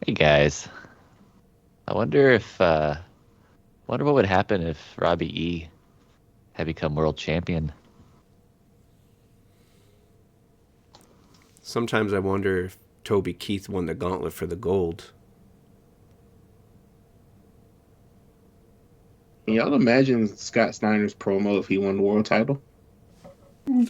Hey guys, I wonder if wonder what would happen if Robbie E had become world champion. Sometimes I wonder if Toby Keith won the gauntlet for the gold. Can y'all imagine Scott Steiner's promo if he won the world title? You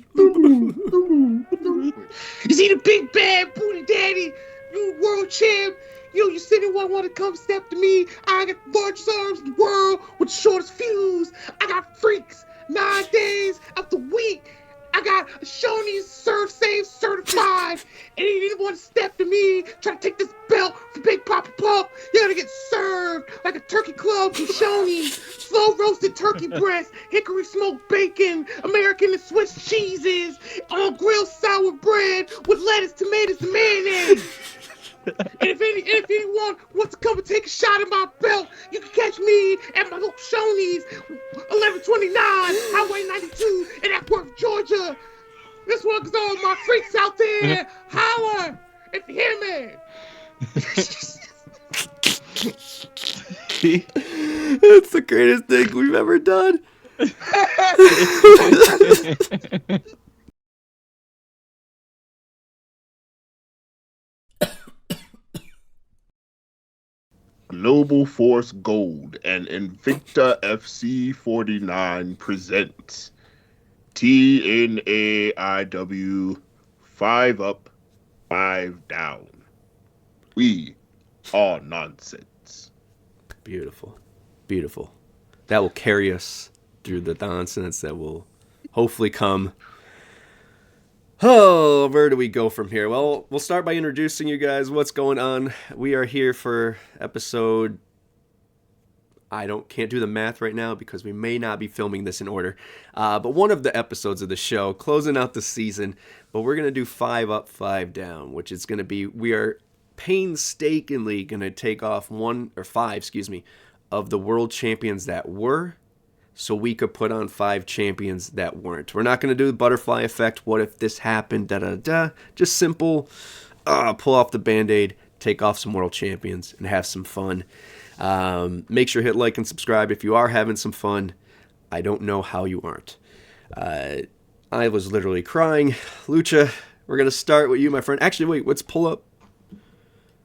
see the big bad booty daddy, you world champ. You said you want to come step to me. I got the largest arms in the world with the shortest fuse. I got freaks 9 days of the week. I got Shoney's serve safe certified. And he didn't want to step to me, try to take this belt from Big Papa Pump. You're gonna get served like a turkey club from Shoney's. Slow roasted turkey breast, hickory smoked bacon, American and Swiss cheeses, on grilled sour bread with lettuce, tomatoes, and mayonnaise. And if anyone wants to come and take a shot at my belt, you can catch me at my local Shoney's, 1129 Highway 92 in Epworth, Georgia. This one goes all my freaks out there. Holler if you hear me. It's the greatest thing we've ever done. Global Force Gold and Invicta FC 49 presents TNAIW 5 Up, 5 Down. We are nonsense. Beautiful. Beautiful. That will carry us through the nonsense that will hopefully come. Oh, where do we go from here? Well, we'll start by introducing you guys. What's going on? We are here for episode. Can't do the math right now because we may not be filming this in order. But one of the episodes of the show, closing out the season. But we're gonna do 5 up, 5 down, which is gonna be we are painstakingly gonna take off 5, of the world champions that were, so we could put on 5 champions that weren't. We're not going to do the butterfly effect. What if this happened? Da da da. Just simple. Pull off the band-aid, take off some world champions, and have some fun. Make sure to hit like and subscribe if you are having some fun. I don't know how you aren't. I was literally crying. Lucha, we're going to start with you, my friend. Actually, wait. Let's pull up.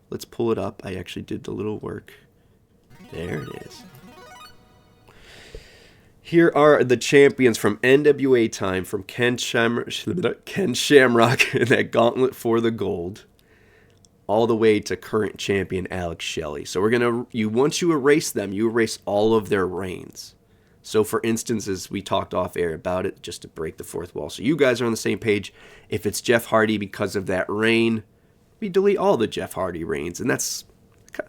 Let's pull it up. I actually did the little work. There it is. Here are the champions from NWA time, from Ken Shamrock in that gauntlet for the gold, all the way to current champion Alex Shelley. So once you erase them, you erase all of their reigns. So for instance, as we talked off air about it, just to break the fourth wall, so you guys are on the same page. If it's Jeff Hardy because of that reign, we delete all the Jeff Hardy reigns, and that's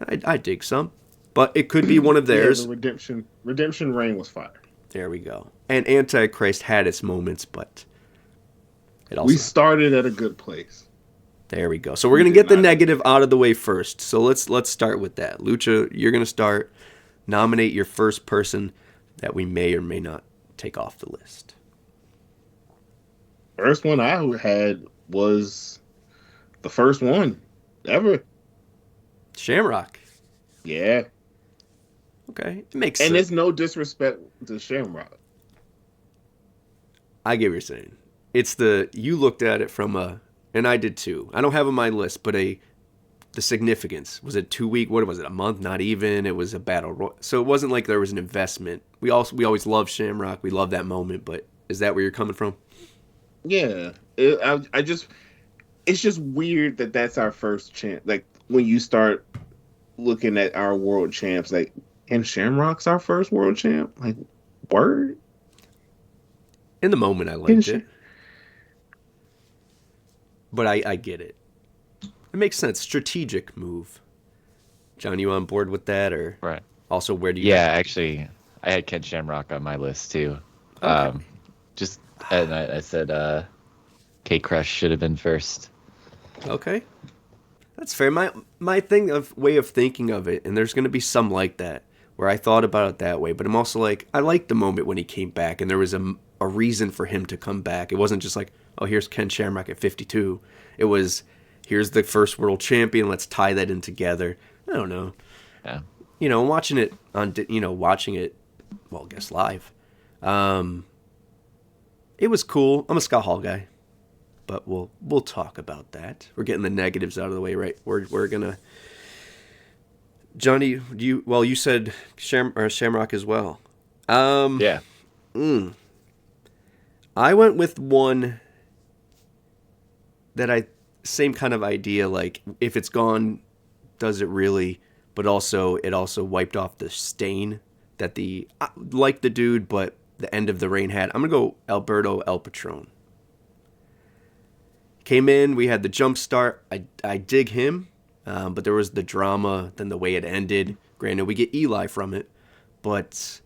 I dig some. But it could be one of theirs. Yeah, the redemption reign was fire. There we go. And Antichrist had its moments, but it also... We started at a good place. There we go. So we're going to get the negative out of the way first. So let's start with that. Lucha, you're going to start. Nominate your first person that we may or may not take off the list. First one I had was the first one ever. Shamrock. Yeah. Okay, it makes sense. And it's no disrespect to Shamrock. I get what you're saying. It's you looked at it from and I did too. I don't have on my list, but the significance. Was it 2 week? What was it? A month? Not even. It was a battle. So it wasn't like there was an investment. We always love Shamrock. We love that moment. But is that where you're coming from? Yeah. It's just weird that that's our first chance. Like when you start looking at our world champs, like, and Shamrock's our first world champ? Like, word? In the moment, I liked it. But I get it. It makes sense. Strategic move. John, you on board with that? Or right. Also, where do you... Yeah, actually, I had Ken Shamrock on my list, too. Okay. And I said K-Crush should have been first. Okay. That's fair. My way of thinking of it, and there's going to be some like that, where I thought about it that way, but I'm also like, I liked the moment when he came back, and there was a reason for him to come back. It wasn't just like, oh, here's Ken Shamrock at 52. It was, here's the first world champion. Let's tie that in together. I don't know. Yeah. Watching it well, I guess live. It was cool. I'm a Scott Hall guy, but we'll talk about that. We're getting the negatives out of the way, right? We're gonna. Johnny, you said Shamrock as well. Yeah. I went with one that same kind of idea, like if it's gone, does it really? But also it also wiped off the stain that like the dude, but the end of the reign had. I'm gonna go Alberto El Patron. Came in, we had the jump start. I dig him, but there was the drama, then the way it ended. Granted, we get Eli from it, but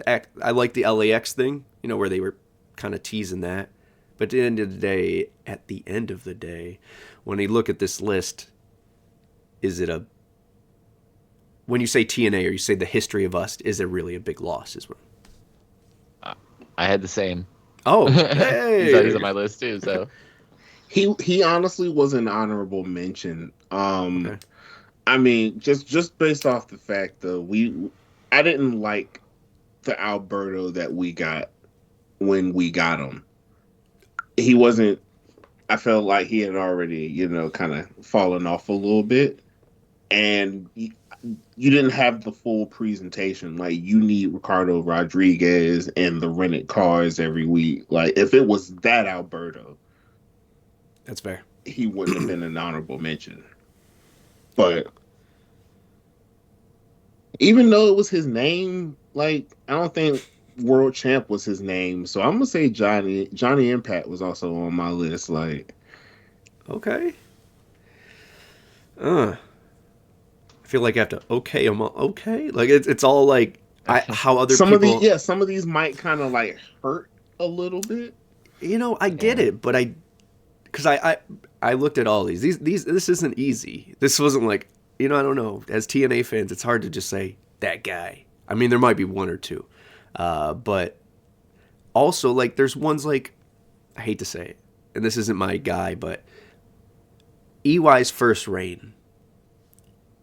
I like the LAX thing, where they were kind of teasing that. But at the end of the day, when you look at this list, when you say TNA or you say the history of us, is it really a big loss? I had the same. Oh, hey. He's on my list too. So he honestly was an honorable mention. Okay. I mean, just based off the fact that I didn't like the Alberto that we got when we got him. He wasn't. I felt like he had already, kind of fallen off a little bit, and you didn't have the full presentation. Like, you need Ricardo Rodriguez and the rented cars every week. Like, if it was that Alberto, that's fair. He wouldn't have been an honorable mention. But even though it was his name, like, I don't think World Champ was his name. So I'm gonna say Johnny Impact was also on my list. Like, okay. I feel like I have to him. Okay, like it's all like how other some people. Some of these might kind of like hurt a little bit. I get it, but because I looked at all these. This isn't easy. This wasn't like I don't know. As TNA fans, it's hard to just say that guy. I mean, there might be one or two, but also like there's ones like I hate to say it, and this isn't my guy, but EY's first reign.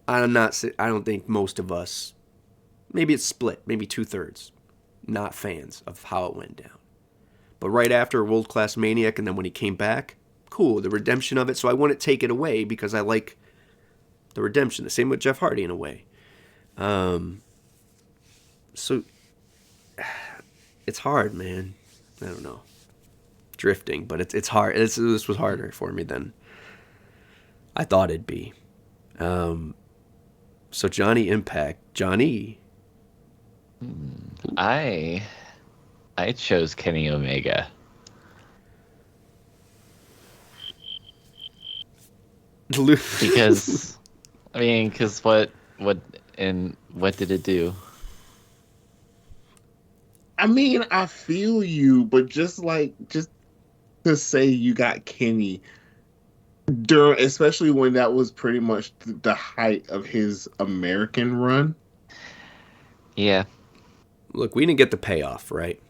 I don't think most of us, maybe it's split, maybe 2/3, not fans of how it went down. But right after World Class Maniac, and then when he came back, cool, the redemption of it. So I wouldn't take it away because I like the redemption. The same with Jeff Hardy in a way. So it's hard, man. I don't know. Drifting, but it's hard. This was harder for me than I thought it'd be. So Johnny Impact. Johnny. I chose Kenny Omega. Because what did it do? I mean, I feel you, but just to say you got Kenny especially when that was pretty much the height of his American run. Yeah. Look, we didn't get the payoff, right?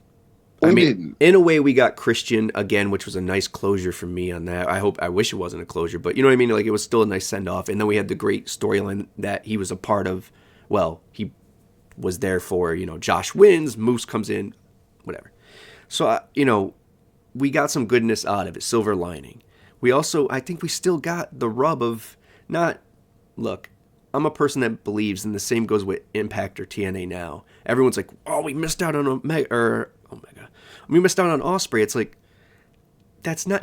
We didn't. In a way, we got Christian again, which was a nice closure for me on that. I wish it wasn't a closure, but you know what I mean? Like, it was still a nice send-off. And then we had the great storyline that he was a part of. Well, he was there for, Josh wins, Moose comes in, whatever. So, we got some goodness out of it, silver lining. We also, I think we still got the rub of look, I'm a person that believes, and the same goes with Impact or TNA now. Everyone's like, oh, we missed out on Omega. We missed out on Ospreay. It's like,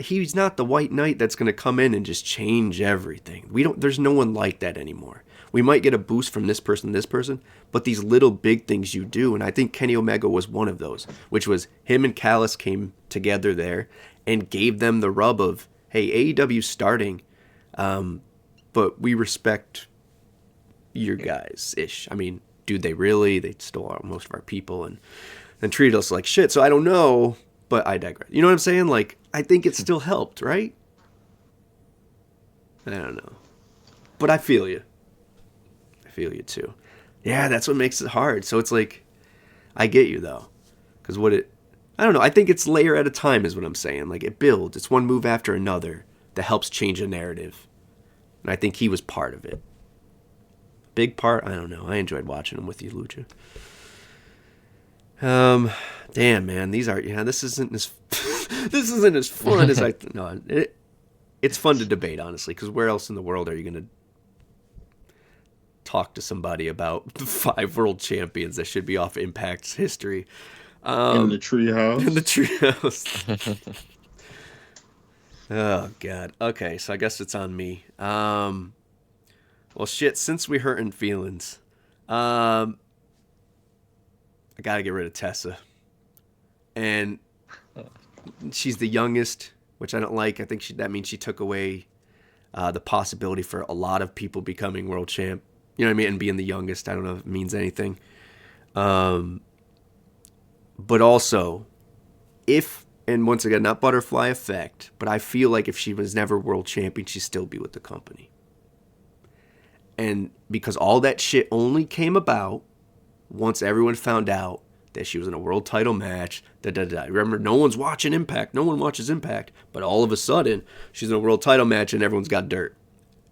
he's not the White Knight that's going to come in and just change everything. There's no one like that anymore. We might get a boost from this person, but these little big things you do, and I think Kenny Omega was one of those, which was him and Callis came together there and gave them the rub of, hey, AEW's starting, but we respect your guys-ish. I mean, do they really? They stole most of our people and treated us like shit, so I don't know, but I digress. You know what I'm saying? Like, I think it still helped, right? I don't know. But I feel you. I feel you, too. Yeah, that's what makes it hard. So it's like, I get you, though. Because I don't know, I think it's layer at a time is what I'm saying. Like, it builds. It's one move after another that helps change a narrative. And I think he was part of it. Big part, I don't know. I enjoyed watching him with you, Lucha. Damn, man, this isn't as this isn't as fun as it's fun to debate, honestly, because where else in the world are you gonna talk to somebody about the 5 world champions that should be off Impact's history? In the treehouse. In the treehouse. Oh God. Okay, so I guess it's on me. Well, shit. Since we hurting feelings, I gotta get rid of Tessa, and she's the youngest, which I don't like. I think that means she took away the possibility for a lot of people becoming world champ. You know what I mean? And being the youngest, I don't know if it means anything. But also, and once again, not butterfly effect, but I feel like if she was never world champion, she'd still be with the company. And because all that shit only came about once everyone found out that she was in a world title match. Remember, no one's watching Impact. No one watches Impact. But all of a sudden, she's in a world title match and everyone's got dirt.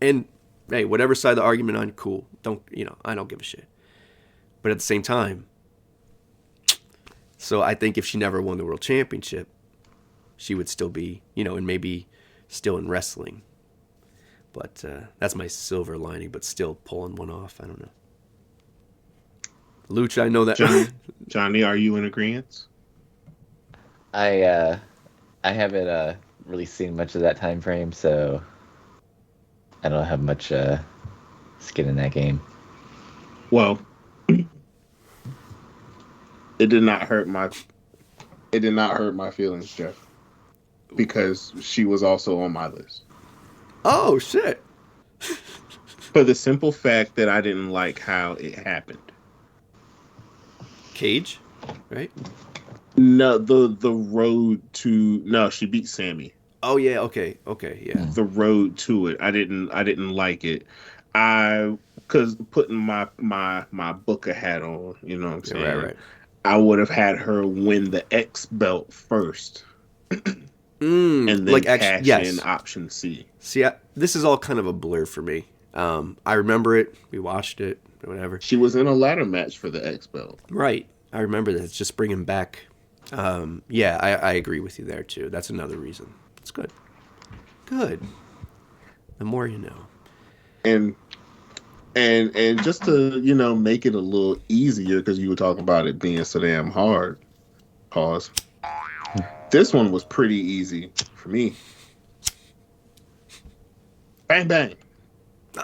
And hey, whatever side of the argument on, cool. I don't give a shit. But at the same time, so I think if she never won the world championship, she would still be, and maybe still in wrestling. But that's my silver lining, but still pulling one off. I don't know. Lucha, I know that. Johnny, are you in agreement? I haven't really seen much of that time frame, so I don't have much skin in that game. Well, it did not hurt my feelings, Jeff, because she was also on my list. Oh shit! For the simple fact that I didn't like how it happened. Cage, right? No, the road to she beat Sammy. Oh yeah, okay, yeah. The road to it, I didn't like it. Because putting my Booker hat on, you know what I'm saying? Right. I would have had her win the X belt first, and then cash in option C. See, this is all kind of a blur for me. I remember it. We watched it. Whatever. She was in a ladder match for the X belt. Right. I remember that. It's just bringing back. Yeah, I agree with you there too. That's another reason. It's good. Good. The more you know. And just to, make it a little easier, because you were talking about it being so damn hard. Pause. This one was pretty easy for me. Bang bang.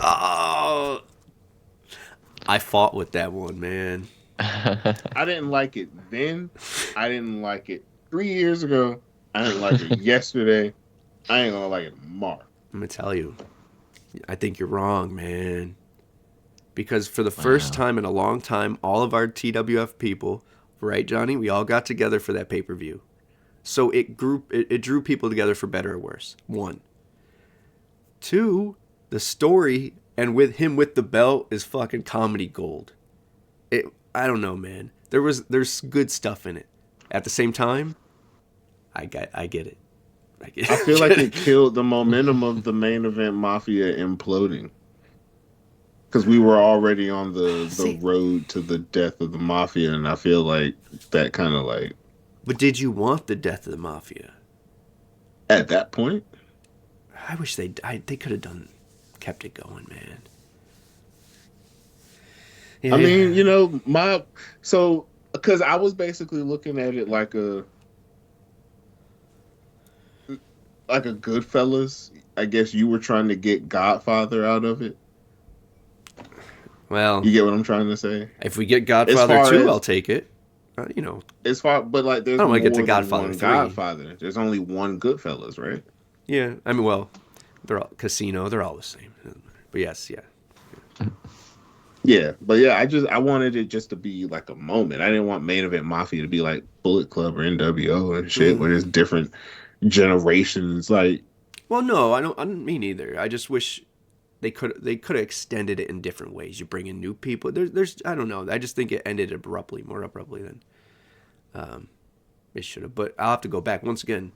Oh, I fought with that one, man. I didn't like it then. I didn't like it 3 years ago. I didn't like it yesterday. I ain't gonna like it tomorrow. I'm gonna tell you, I think you're wrong, man. Because for the first time in a long time, all of our TWF people, right, Johnny? We all got together for that pay-per-view. So it drew people together for better or worse. 1. 2, the story and with him with the belt is fucking comedy gold. I don't know, man. There's good stuff in it. At the same time, I get it. I feel like it killed the momentum of the main event Mafia imploding. Because we were already on the road to the death of the Mafia, and I feel like that kind of like... But did you want the death of the Mafia? At that point? I wish they could have kept it going, man. Yeah. I mean, because I was basically looking at it like a Goodfellas. I guess you were trying to get Godfather out of it. Well, you get what I'm trying to say? If we get Godfather 2, I'll take it. As far, but like, there's I don't more want to get to than Godfather one 3. Godfather. There's only one Goodfellas, right? Yeah, I mean, well, they're all Casino. They're all the same. But yes, yeah. Yeah, but yeah, I wanted it just to be like a moment. I didn't want Main Event Mafia to be like Bullet Club or NWO and shit, where there's different generations. Like, well, no, I don't mean either. I just wish they could have extended it in different ways. You bring in new people. There's I don't know. I just think it ended more abruptly than it should have. But I'll have to go back once again.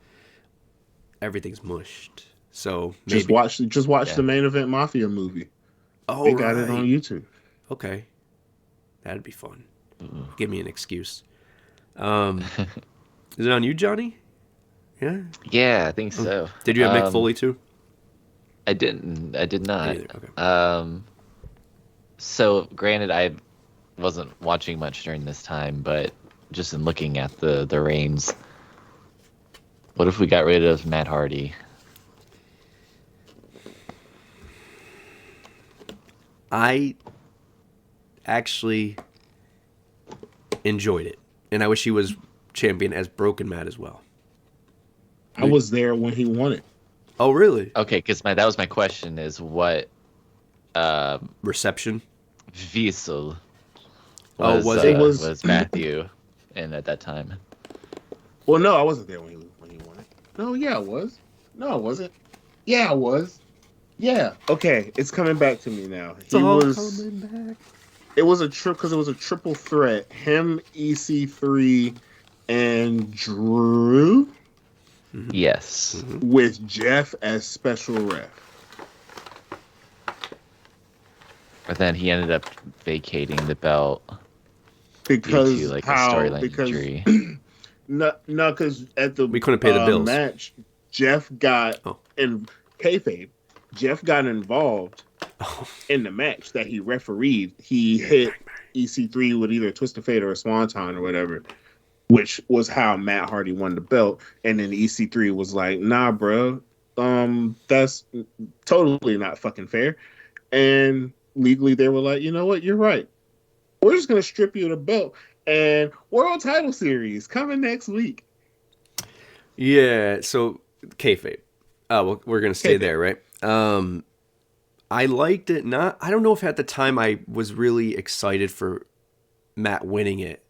Everything's mushed. So maybe. Just watch Yeah. the Main Event Mafia movie. Oh, They got it on right. YouTube. Okay, that'd be fun. Ooh. Give me an excuse. Is it on you, Johnny? Yeah. Yeah, I think so. Did you have Mick Foley too? I didn't. I did not. Neither. Okay. So granted, I wasn't watching much during this time, but just in looking at the reigns, what if we got rid of Matt Hardy? I actually enjoyed it, and I wish he was champion as Broken Matt as well. I was there when he won it. Oh, really? Okay, because that was my question: is what Reception. Wiesel Oh, was was was Matthew in at that time? Well, no, I wasn't there when he won it. No, yeah, I was. No, I wasn't. Yeah, I was. Yeah. Okay, it's coming back to me now. It's all coming back. It was a trip because it was a triple threat. Him, EC3, and Drew Yes. with Jeff as special ref. But then he ended up vacating the belt Because due to like a how? storyline Because injury. no, because at the We couldn't pay the bills. match, Jeff got Oh. in kayfabe. Jeff got involved in the match that he refereed. He hit EC3 with either a Twist of Fate or a Swanton or whatever, which was how Matt Hardy won the belt. And then EC3 was like, "Nah, bro, that's totally not fucking fair." And legally, they were like, "You know what? You're right. We're just gonna strip you of the belt." And World Title Series coming next week. Yeah. So kayfabe. Well, we're gonna stay Kayfabe. there, right? I liked it. I don't know if at the time I was really excited for Matt winning it.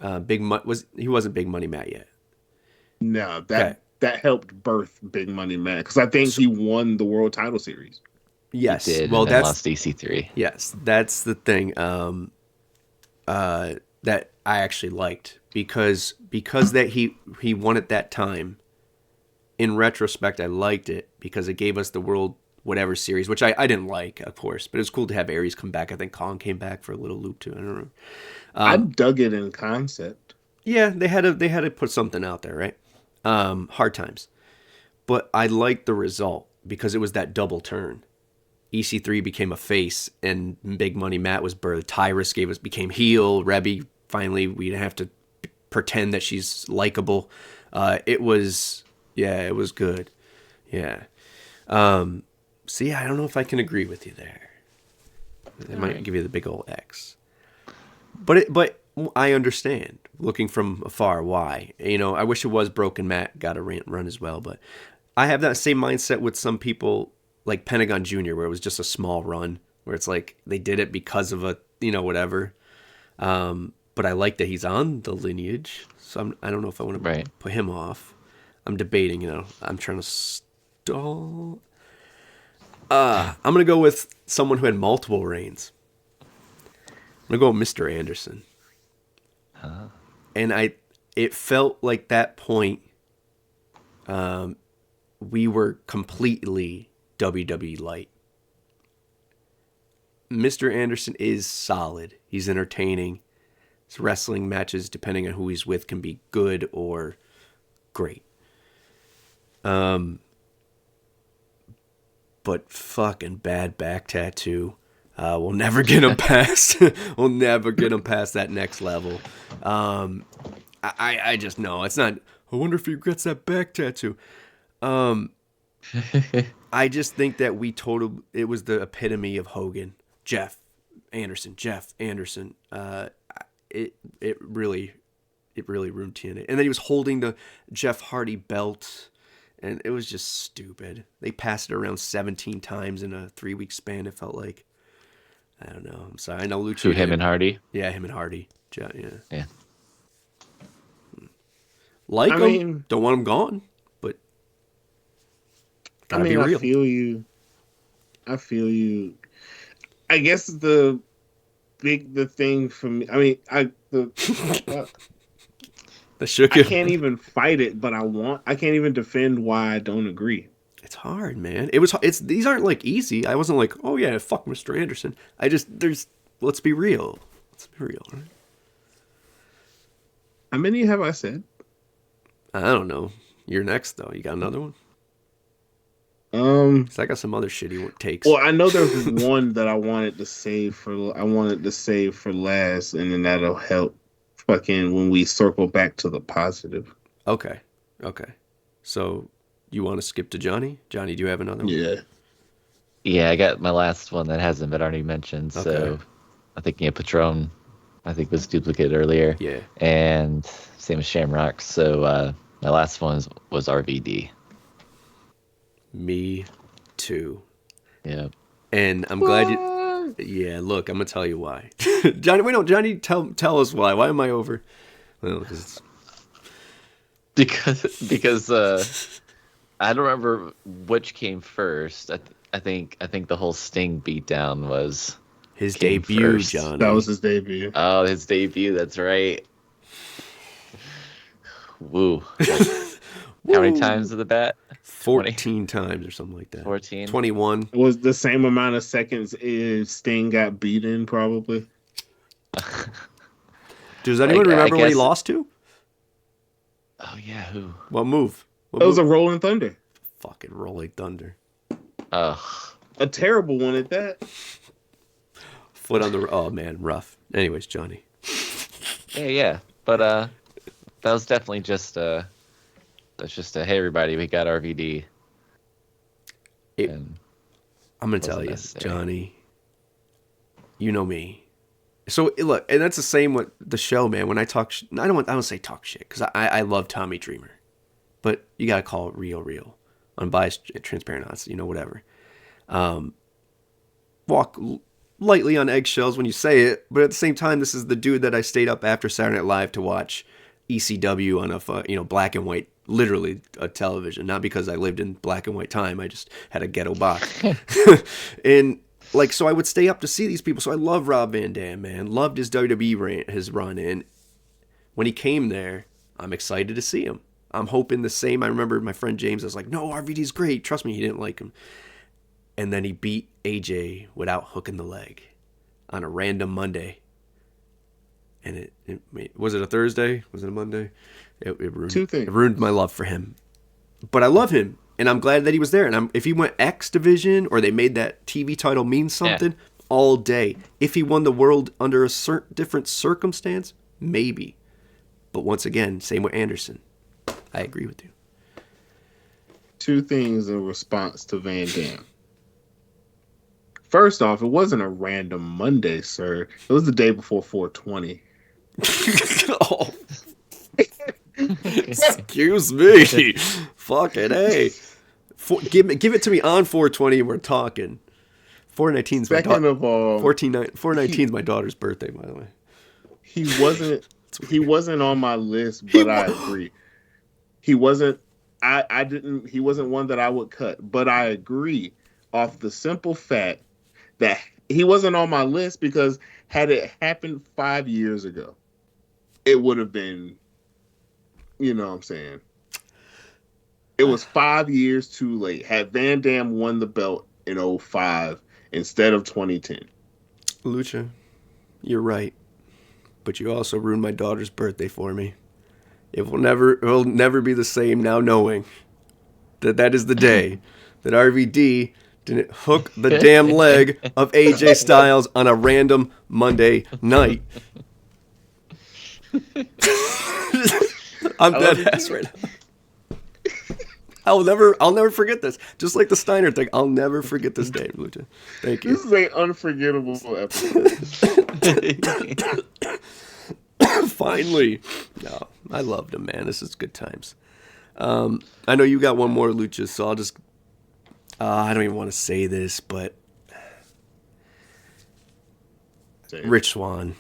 He wasn't Big Money Matt yet. No, that helped birth Big Money Matt because I think he won the World Title Series. Yes. He did, Well, and then that's lost EC3. yes, that's the thing. That I actually liked because that he won at that time. In retrospect, I liked it because it gave us the World Whatever Series, which I didn't like, of course, but it was cool to have Aries come back. I think Kong came back for a little loop too. I don't know. I dug it in concept. Yeah, they had to put something out there, right? Hard times, but I liked the result because it was that double turn. EC3 became a face, and Big Money Matt was birthed. Tyrus became heel. Rebby finally, we didn't have to pretend that she's likable. It was good. Yeah. So yeah, I don't know if I can agree with you there. I might give you the big old X. But I understand looking from afar why. I wish it was Broken Matt got a run as well, but I have that same mindset with some people like Pentagon Jr., where it was just a small run, where it's like they did it because of a whatever. But I like that he's on the lineage, so I don't know if I want to put him off. I'm debating. I'm trying to stall. I'm gonna go with someone who had multiple reigns. I'm gonna go with Mr. Anderson. And it felt like that point, we were completely WWE light. Mr. Anderson is solid. He's entertaining. His wrestling matches, depending on who he's with, can be good or great. But fucking bad back tattoo. We'll never get him past. We'll never get him past that next level. I just know it's not. I wonder if he regrets that back tattoo. I just think that it was the epitome of Hogan. Jeff Anderson. It really ruined TNA. And then he was holding the Jeff Hardy belt, and it was just stupid. They passed it around 17 times in a 3-week span. It felt like. I don't know. I'm sorry. I know Lucha. To him and Hardy. Yeah, him and Hardy. Yeah. Yeah. Like him. Don't want him gone. But gotta be real. I feel you. I guess the thing for me. The shook. I can't even fight it, but I can't even defend why I don't agree. It's hard, man. These aren't like easy. I wasn't like, oh yeah, fuck Mr. Anderson. Let's be real. Right? How many have I said? I don't know. You're next though. You got another one? 'Cause I got some other shitty takes. Well, I know there's one that I wanted to save for last, and then that'll help fucking when we circle back to the positive. Okay. So you want to skip to Johnny? Johnny, do you have another one? Yeah. Yeah, I got my last one that hasn't been already mentioned. So Okay. I think Patron, I think was duplicated earlier. Yeah. And same as Shamrock. So my last one was RVD. Me too. Yeah. And I'm glad you. Yeah, look, I'm gonna tell you why. Johnny, wait, no, Johnny, tell us why. Why am I over? Well, Because I don't remember which came first. I think the whole Sting beatdown was his came debut, first. Johnny. That was his debut. Oh, his debut. That's right. Woo. How many times of the bat? 14 times or something like that. 14? 21. It was the same amount of seconds if Sting got beaten, probably. Does anyone remember what he guess- lost to? Oh yeah, who? What move? It was a Rolling Thunder. Fucking Rolling Thunder. Ugh. A terrible one at that. Foot on the... Oh, man, rough. Anyways, Johnny. Yeah. But that was definitely just that's just a hey everybody, we got RVD. I'm gonna tell wasn't you, necessary. Johnny. You know me. So look, and that's the same with the show, man. When I talk, I don't say talk shit because I love Tommy Dreamer, but you gotta call it real, unbiased, transparent, honest, whatever. Walk lightly on eggshells when you say it, but at the same time, this is the dude that I stayed up after Saturday Night Live to watch ECW on a black and white, literally a television. Not because I lived in black and white time. I just had a ghetto box. And so I would stay up to see these people. So I love Rob Van Dam, man. Loved his WWE his run in. When he came there, I'm excited to see him. I'm hoping the same. I remember my friend James was like, no, RVD's great. Trust me, he didn't like him. And then he beat AJ without hooking the leg on a random Monday. And was it a Thursday? Was it a Monday? It ruined, Two things. It ruined my love for him. But I love him, and I'm glad that he was there. And if he went X Division or they made that TV title mean something, all day. If he won the world under a different circumstance, maybe. But once again, same with Anderson. I agree with you. Two things in response to Van Dam. First off, it wasn't a random Monday, sir. It was the day before 420. Oh. Excuse me. Fucking A. Give it to me on 420 and we're talking. 419's my Second of all, 419 is my daughter's birthday, by the way. he wasn't on my list, but I agree. He wasn't he wasn't one that I would cut, but I agree off the simple fact that he wasn't on my list because had it happened 5 years ago, it would have been, you know what I'm saying? It was 5 years too late. Had Van Dam won the belt in 2005 instead of 2010. Lucha, you're right. But you also ruined my daughter's birthday for me. It will never be the same now knowing that is the day that RVD didn't hook the damn leg of AJ Styles on a random Monday night. I'm dead ass right now. I'll never forget this. Just like the Steiner thing, I'll never forget this day, Lucha. Thank you. This is an unforgettable episode. Finally. No, I loved him, man. This is good times. I know you got one more, Lucha, so I'll just... I don't even want to say this, but... Rich Swann.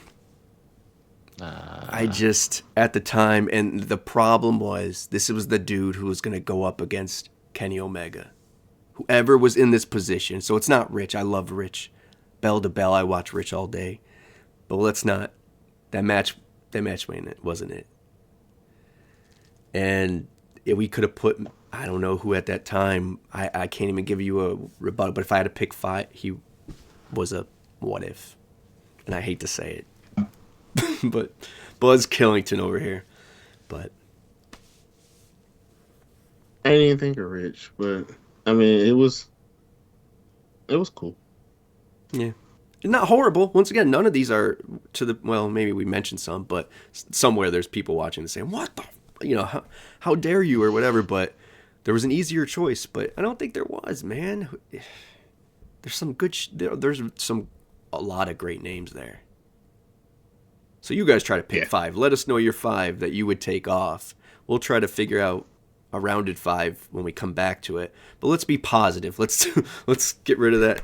I just, at the time, and the problem was, this was the dude who was going to go up against Kenny Omega. Whoever was in this position. So it's not Rich. I love Rich. Bell to bell, I watch Rich all day. But let's not... That match wasn't it. And we could have put I don't know who at that time. I can't even give you a rebuttal. But if I had to pick 5, he was a what if, and I hate to say it, but Buzz Killington over here. But I didn't even think of Rich, but I mean, it was cool. yeah, not horrible. Once again, none of these are to the well. Maybe we mentioned some, but somewhere there's people watching and saying, "What the, how dare you?" or whatever. But there was an easier choice, but I don't think there was, man. There's some good. There's a lot of great names there. So you guys try to pick 5. Let us know your 5 that you would take off. We'll try to figure out a rounded 5 when we come back to it. But let's be positive. Let's get rid of that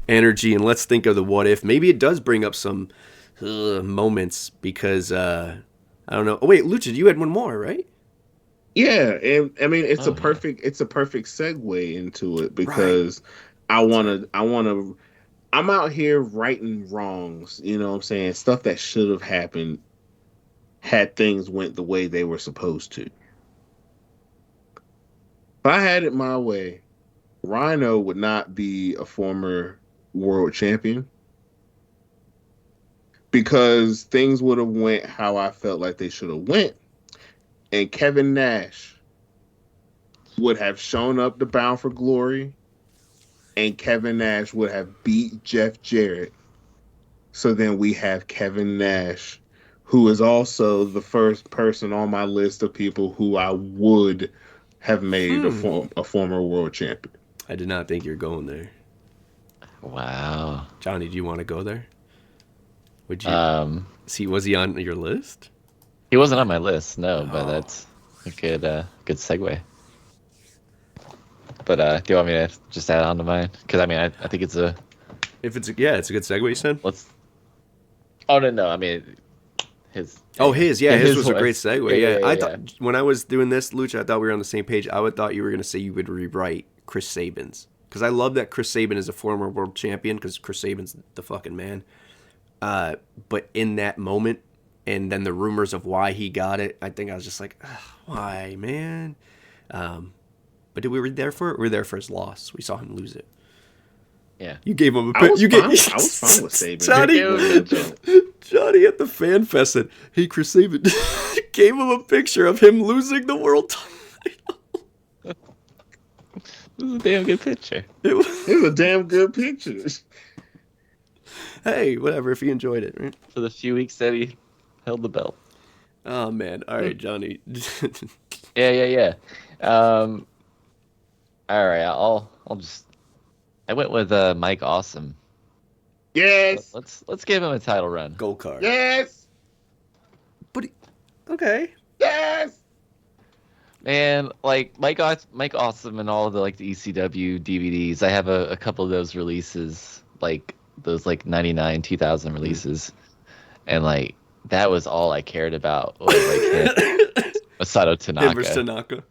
energy and let's think of the what if. Maybe it does bring up some moments because I don't know. Oh wait, Lucha, you had one more, right? Yeah, and I mean it's a perfect segue into it because I'm out here righting wrongs, you know what I'm saying? Stuff that should have happened had things went the way they were supposed to. If I had it my way, Rhino would not be a former world champion because things would have went how I felt like they should have went. And Kevin Nash would have shown up to Bound for Glory, and Kevin Nash would have beat Jeff Jarrett. So then we have Kevin Nash, who is also the first person on my list of people who I would have made a former world champion. I did not think you were going there. Wow. Johnny, do you want to go there? Would you see? Was he on your list? He wasn't on my list, no, but that's a good segue. But do you want me to just add on to mine? Because I mean, I think it's a. If it's a good segue, you said. Let's. Oh no! I mean, his. His was a great segue. Yeah, I thought yeah. when I was doing this, Lucha, I thought we were on the same page. I thought you were going to say you would rewrite Chris Sabin's because I love that Chris Sabin is a former world champion because Chris Sabin's the fucking man. But in that moment, and then the rumors of why he got it, I think I was just like, why, man? But we were there for it. We were there for his loss. We saw him lose it. Yeah, you gave him a. I was fine with Sabin. Johnny at the fan fest said, "Hey, Chris Sabin," gave him a picture of him losing the world title. It was a damn good picture. It was a damn good picture. Hey, whatever. If he enjoyed it, right? For the few weeks that he held the belt. Oh man! All right, Johnny. Yeah. All right, I'll just. I went with Mike Awesome. Yes. Let's give him a title run. Gold card. Yes. But okay. Yes. And like Mike Awesome and all of the ECW DVDs. I have a couple of those releases, like those 99, 2000 releases, and that was all I cared about was Masato Tanaka. Him versus Tanaka.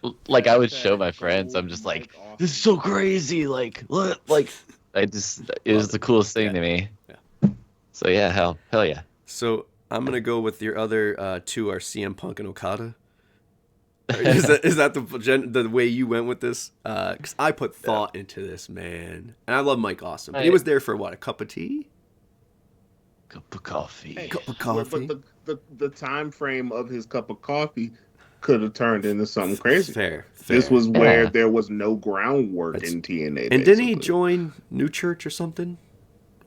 I would show my friends. I'm just like, this is so crazy. It was the coolest thing to me. Yeah. So yeah, hell yeah. So I'm gonna go with your other 2 are CM Punk and Okada. Is that the way you went with this? Because I put thought into this, man, and I love Mike Awesome. But he was there for what? A cup of tea? Cup of coffee. Cup of coffee. But the time frame of his cup of coffee could have turned into something crazy. Fair. This was where there was no groundwork in TNA. And didn't he join New Church or something?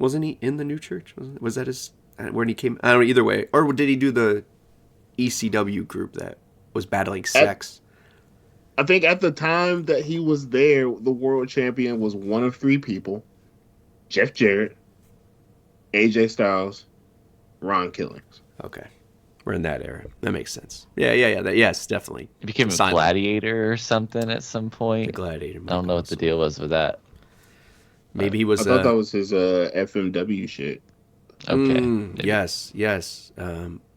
Wasn't he in the New Church? Was that his? When he came? I don't know. Either way, or did he do the ECW group that was battling sex? I think at the time that he was there, the world champion was one of 3 people: Jeff Jarrett, AJ Styles, Ron Killings. Okay. We're in that era. That makes sense. Yeah. Yes, definitely. He became a gladiator or something at some point. The gladiator. I don't know what the deal was with that. Maybe he was. I thought that was his FMW shit. Okay. Yes.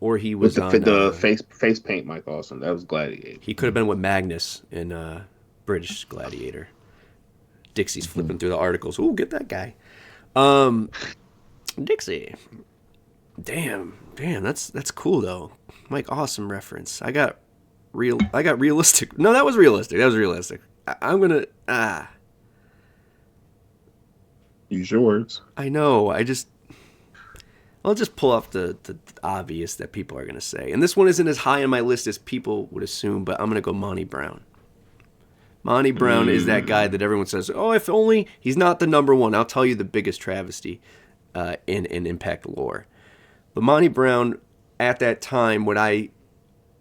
Or he was on the face paint Mike Awesome. That was Gladiator. He could have been with Magnus in British Gladiator. Dixie's flipping through the articles. Ooh, get that guy. Dixie. Damn, that's cool though. Mike Awesome reference. I got I got realistic. No, that was realistic. I'm gonna Use your words. I know. I'll just pull off the obvious that people are gonna say. And this one isn't as high on my list as people would assume, but I'm gonna go Monty Brown. Monty Brown is that guy that everyone says, oh, if only he's not the number one. I'll tell you the biggest travesty in Impact lore. But Monty Brown, at that time, would I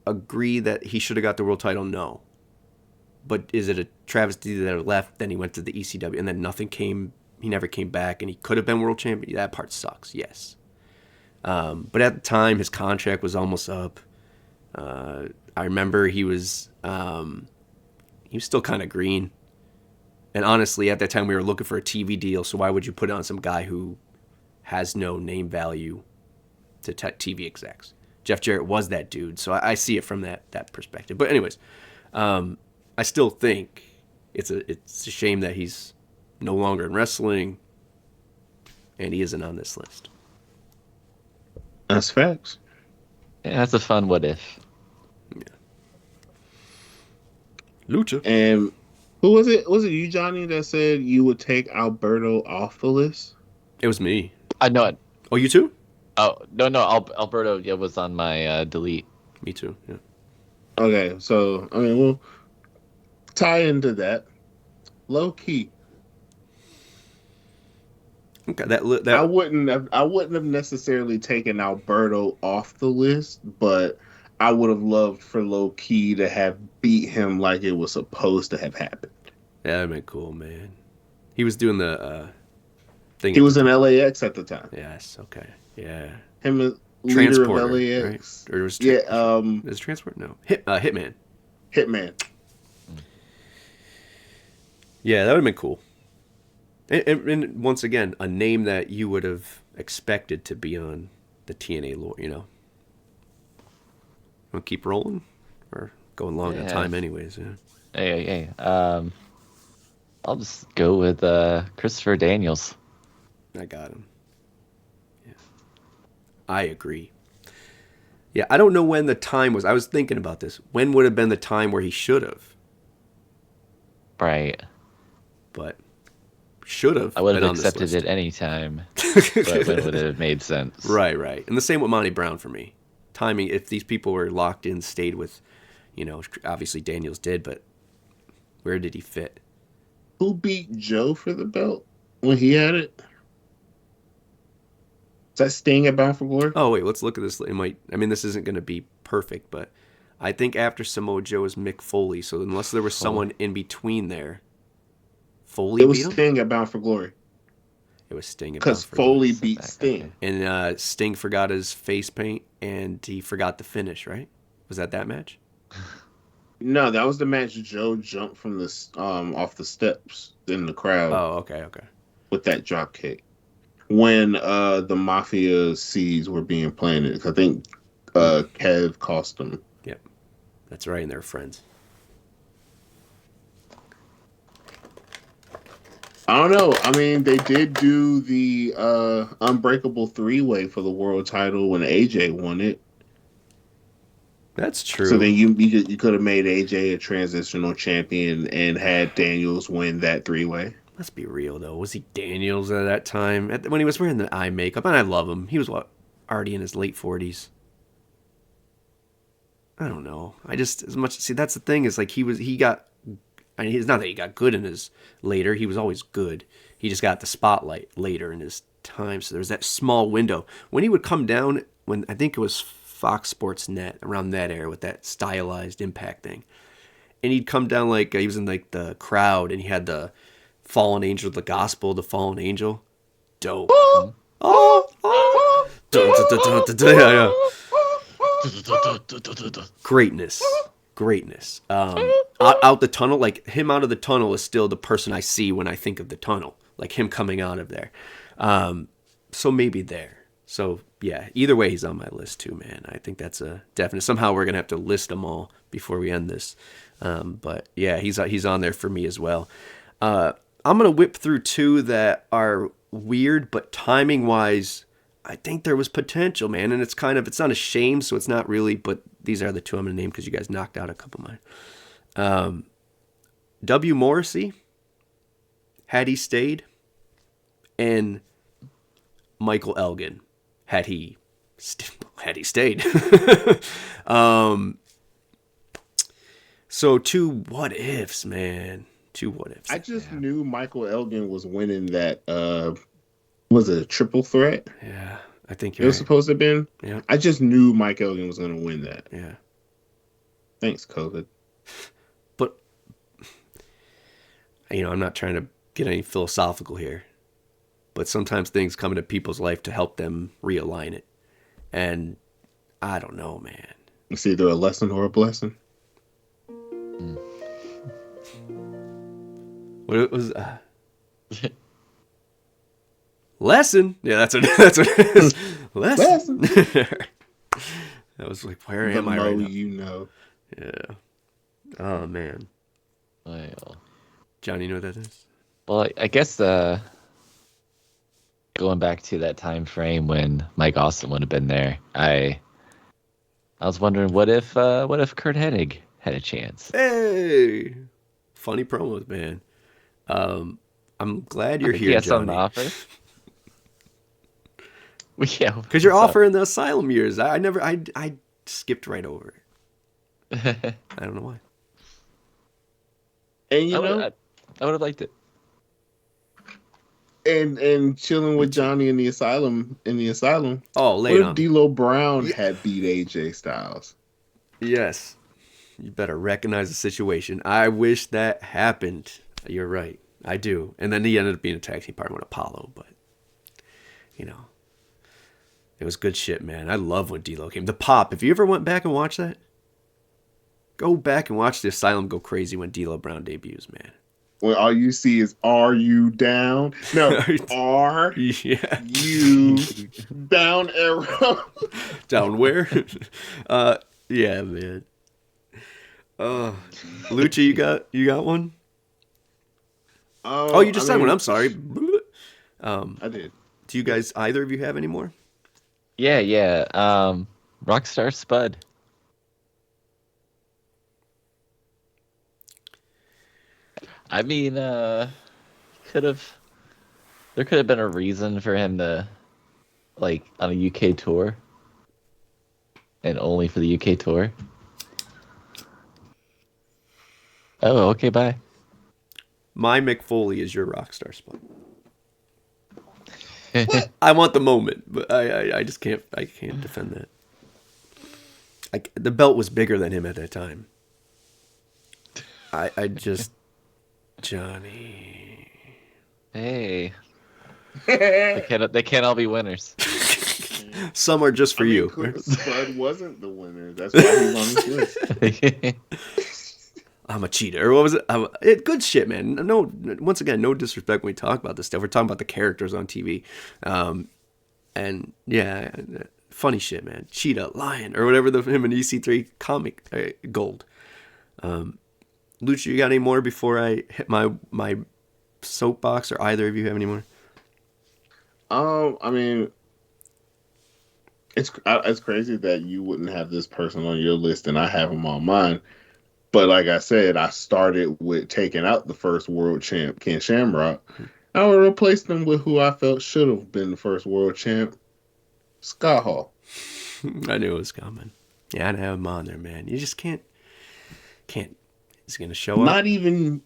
agree that he should have got the world title? No. But is it a travesty that it left? Then he went to the ECW, and then nothing came. He never came back, and he could have been world champion. That part sucks, yes. But at the time, his contract was almost up. I remember he was still kind of green. And honestly, at that time, we were looking for a TV deal, so why would you put it on some guy who has no name value to TV execs? Jeff Jarrett was that dude, so I see it from that perspective. But anyways, I still think it's a shame that he's no longer in wrestling, and he isn't on this list. That's facts. Yeah, that's a fun what if. Yeah. Lucha. And who was it? Was it you, Johnny, that said you would take Alberto off the list? It was me. I know it. Oh, you too? Oh no, Alberto was on my delete. Me too. Yeah. Okay, so I mean we'll tie into that. Low key. Okay, that I wouldn't have necessarily taken Alberto off the list, but I would have loved for Low Key to have beat him like it was supposed to have happened. Yeah, that'd been cool, man. He was doing the thing. He was in LAX at the time. Yes. Okay. Yeah. Him as leader Transporter, of LAX. Right? Or was is Transport? No. Hitman. Hitman. Yeah, that would have been cool. And once again, a name that you would have expected to be on the TNA lore, you know. Want to keep rolling? Or going long on time anyways, yeah. Hey. I'll just go with Christopher Daniels. I got him. Yeah. I agree. Yeah, I don't know when the time was. I was thinking about this. When would have been the time where he should have? Right. But should have. I would have accepted it any time. But when would it have made sense? Right. And the same with Monty Brown for me. Timing, if these people were locked in, stayed with, obviously Daniels did, but where did he fit? Who beat Joe for the belt when he had it? Is that Sting at Bound for Glory? Oh, wait, let's look at this. This isn't going to be perfect, but I think after Samoa Joe is Mick Foley, so unless there was someone in between there, Foley it was beat him? Sting at Bound for Glory. It was Sting. Because Foley beat Sting. And Sting forgot his face paint, and he forgot the finish, right? Was that match? No, that was the match Joe jumped from the off the steps in the crowd. Oh, okay. With that drop kick. When the Mafia seeds were being planted. I think Kev cost them. Yep. That's right, and they're friends. I don't know. I mean, they did do the Unbreakable 3-way for the world title when AJ won it. That's true. So then you could have made AJ a transitional champion and had Daniels win that 3-way. Let's be real, though. Was he Daniels at that time? When he was wearing the eye makeup? And I love him. He was, already in his late 40s? I don't know. That's the thing, is like it's not that he got good in his later. He was always good. He just got the spotlight later in his time. So there's that small window. When he would come down, when I think it was Fox Sports Net, around that era with that stylized Impact thing. And he'd come down like he was in like the crowd, and he had the Fallen Angel, the Gospel, the Fallen Angel. Dope. Greatness. Out the tunnel, like him out of the tunnel is still the person I see when I think of the tunnel, like him coming out of there. So maybe there. So yeah, either way, he's on my list too, man. I think that's a definite. Somehow we're gonna have to list them all before we end this. But yeah, he's on there for me as well. I'm gonna whip through two that are weird, but timing wise, I think there was potential, man. And it's not a shame, so it's not really. But these are the two I'm going to name because you guys knocked out a couple of mine. W. Morrissey, had he stayed, and Michael Elgin, had he stayed. So two what ifs, man. Two what ifs. I just knew Michael Elgin was winning that. Was it a triple threat? Yeah, I think It was supposed to have been. Yeah. I just knew Mike Elgin was going to win that. Yeah. Thanks, COVID. But I'm not trying to get any philosophical here, but sometimes things come into people's life to help them realign it, and I don't know, man. It's either a lesson or a blessing. What was lesson? Yeah, that's what it is. Lesson. That was like, where am I right now? You know. Yeah. Oh man. Well, Johnny, you know what that is? well, I guess going back to that time frame when Mike Austin would have been there, I was wondering what if Kurt Hennig had a chance. Hey, funny promos, man. I'm glad you're here, Johnny. Something to offer. Well, yeah, Because you're offering the Asylum years. I skipped right over it. I don't know why. And I would have liked it. And chilling with Johnny in the asylum. Oh, late what if on. D'Lo Brown had beat AJ Styles? Yes. You better recognize the situation. I wish that happened. You're right. I do. And then he ended up being a tag team partner with Apollo, but it was good shit, man. I love when D'Lo came. The Pop. If you ever went back and watched that, go back and watch the Asylum go crazy when D'Lo Brown debuts, man. When all you see is, are you down? No, are you down arrow? Down where? Yeah, man. Lucha, you got one? You just said one. I'm sorry. I did. Do you guys, either of you, have any more? Yeah. Rockstar Spud. I mean, there could have been a reason for him to, on a UK tour, and only for the UK tour. Oh, okay, bye. My Mick Foley is your Rockstar Spud. I want the moment, but I just can't. I can't defend that. The belt was bigger than him at that time. I just Johnny. Hey, they can't all be winners. Some are just for you. Spud wasn't the winner. That's why he's on this list. I'm a cheater. Or what was it? Good shit, man. No, once again, no disrespect when we talk about this stuff. We're talking about the characters on TV. And yeah, funny shit, man. Cheetah, Lion, or whatever him and EC3 comic gold. Lucha, you got any more before I hit my soapbox, or either of you have any more? I mean, it's crazy that you wouldn't have this person on your list and I have him on mine. But like I said, I started with taking out the first world champ, Ken Shamrock. I would replace them with who I felt should have been the first world champ, Scott Hall. I knew it was coming. Yeah, I'd have him on there, man. You just can't. He's gonna show up. Not even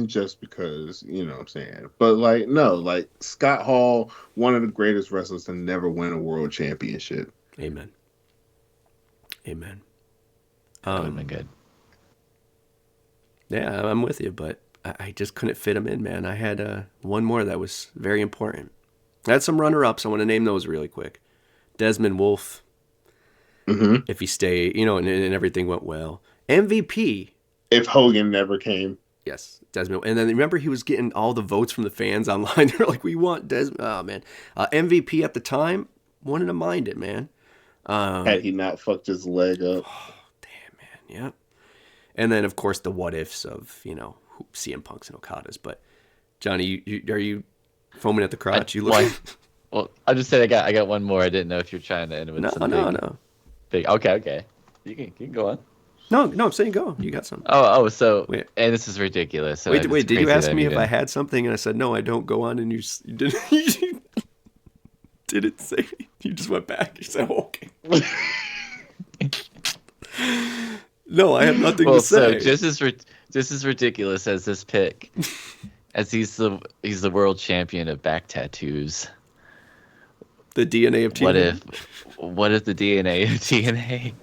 just because, you know what I'm saying. But no, Scott Hall, one of the greatest wrestlers to never win a world championship. Amen. That would have been good. Yeah, I'm with you, but I just couldn't fit him in, man. I had one more that was very important. I had some runner-ups. I want to name those really quick. Desmond Wolfe, if he stayed, and everything went well. MVP. If Hogan never came. Yes, Desmond. And then remember, he was getting all the votes from the fans online. They're like, we want Desmond. Oh, man. MVP at the time, wanted to mind it, man. Had he not fucked his leg up. Oh, damn, man. Yeah. And then, of course, the what-ifs of, CM Punks and Okadas. But, Johnny, are you foaming at the crotch? You look. Well, I just said I got one more. I didn't know if you're trying to end with something. No. big. Okay. You can go on. No, I'm saying go. You got something. So Wait. and this is ridiculous. So Wait, it's did you crazy ask that me I'm if I even- had something? And I said, no, I don't. Go on. And you didn't. You didn't say. You just went back. You said, okay. No, I have nothing to Well, say. so just as ridiculous as this pick, as he's the world champion of back tattoos. The DNA of TNA. What if the DNA of TNA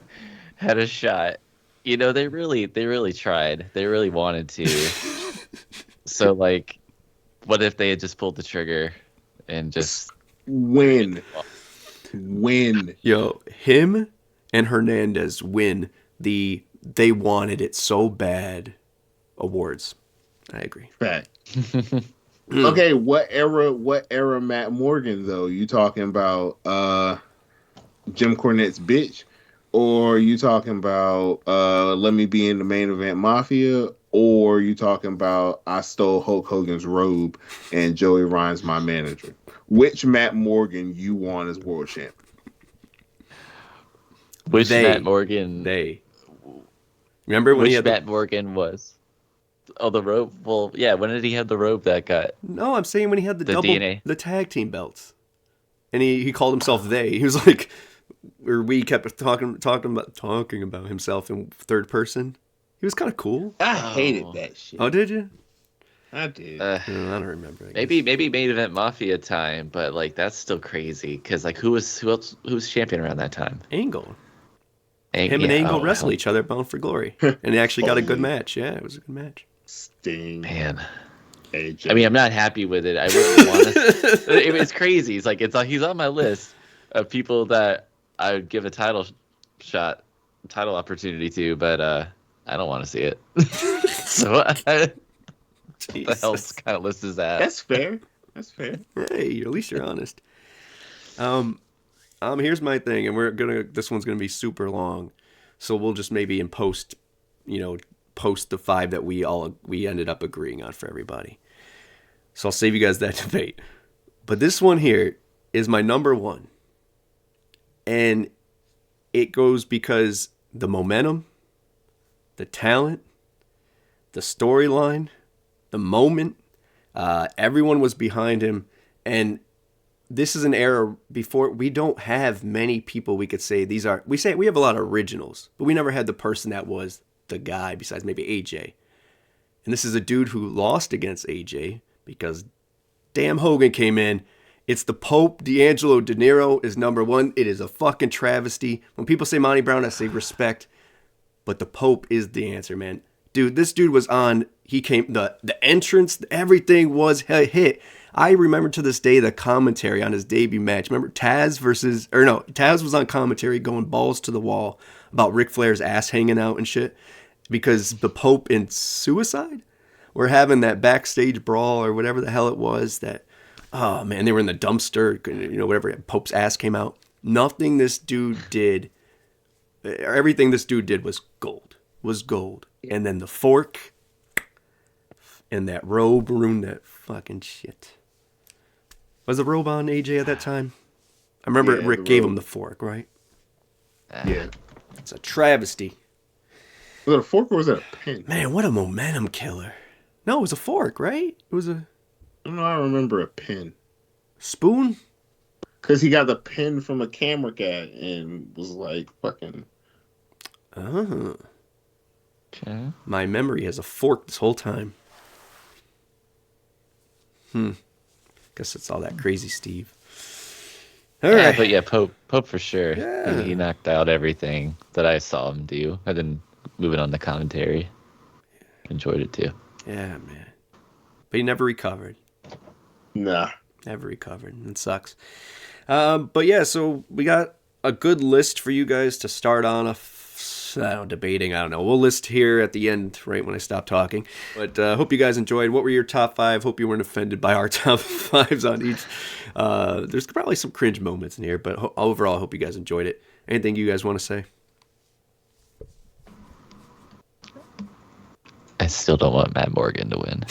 had a shot? They really tried. They really wanted to. So like, what if they had just pulled the trigger and just Win. Yo, him and Hernandez win the "they wanted it so bad" awards. I agree. Fact. Okay, what era Matt Morgan though? You talking about Jim Cornette's bitch? Or you talking about let me be in the main event mafia? Or you talking about I stole Hulk Hogan's robe and Joey Ryan's my manager? Which Matt Morgan you want as world champ? Which Matt Morgan? They. Remember when he had Matt Morgan was? Oh, the robe. Well, yeah. When did he have the robe that got? No, I'm saying when he had the double DNA. the tag team belts, and he called himself they. He was like, or we kept talking about himself in third person. He was kind of cool. I hated that shit. Oh, did you? I did. I don't remember. Maybe main event mafia time, but like that's still crazy because like who was champion around that time? Angle. Him and Angle wrestled each other, Bound for Glory, and they actually got a good match. Yeah, it was a good match. Sting. Man. AJ. I mean, I'm not happy with it. I wouldn't want to. It's crazy. It's like he's on my list of people that I would give a title opportunity to, but I don't want to see it. So the hell's kind of list is that? That's fair. That's fair. Hey, at least you're honest. Here's my thing, and this one's gonna be super long, so we'll just maybe in post, post the 5 that we ended up agreeing on for everybody. So I'll save you guys that debate. But this one here is my number 1. And it goes because the momentum, the talent, the storyline, the moment, everyone was behind him. And this is an era before we don't have many people we could say we have a lot of originals, but we never had the person that was the guy besides maybe AJ. And this is a dude who lost against AJ because damn Hogan came in. It's the Pope. D'Angelo De Niro is number 1. It is a fucking travesty. When people say Monty Brown, I say respect. But the Pope is the answer, man. Dude, this dude was on. He came, the entrance, everything was a hit. I remember to this day the commentary on his debut match. Remember Taz was on commentary going balls to the wall about Ric Flair's ass hanging out and shit. Because the Pope and Suicide were having that backstage brawl or whatever the hell it was that, oh man, they were in the dumpster, whatever, Pope's ass came out. Nothing this dude did, or everything this dude did was gold. And then the fork and that robe ruined that fucking shit. Was the robe on AJ at that time? I remember Rick gave him the fork, right? Yeah. It's a travesty. Was it a fork or was it a pin? Man, what a momentum killer. No, it was a fork, right? It was a... I remember a pin. Spoon? Because he got the pin from a camera guy and was like fucking... Oh. Okay. My memory has a fork this whole time. Guess it's all that crazy, Steve. All right. But yeah, Pope for sure. Yeah. He knocked out everything that I saw him do. And then moving on to commentary. Enjoyed it too. Yeah, man. But he never recovered. Nah. Never recovered. It sucks. But yeah, so we got a good list for you guys to start on debating. I don't know. We'll list here at the end, right when I stop talking. But hope you guys enjoyed. What were your top 5? Hope you weren't offended by our top 5s on each. There's probably some cringe moments in here, but overall, I hope you guys enjoyed it. Anything you guys want to say? I still don't want Matt Morgan to win.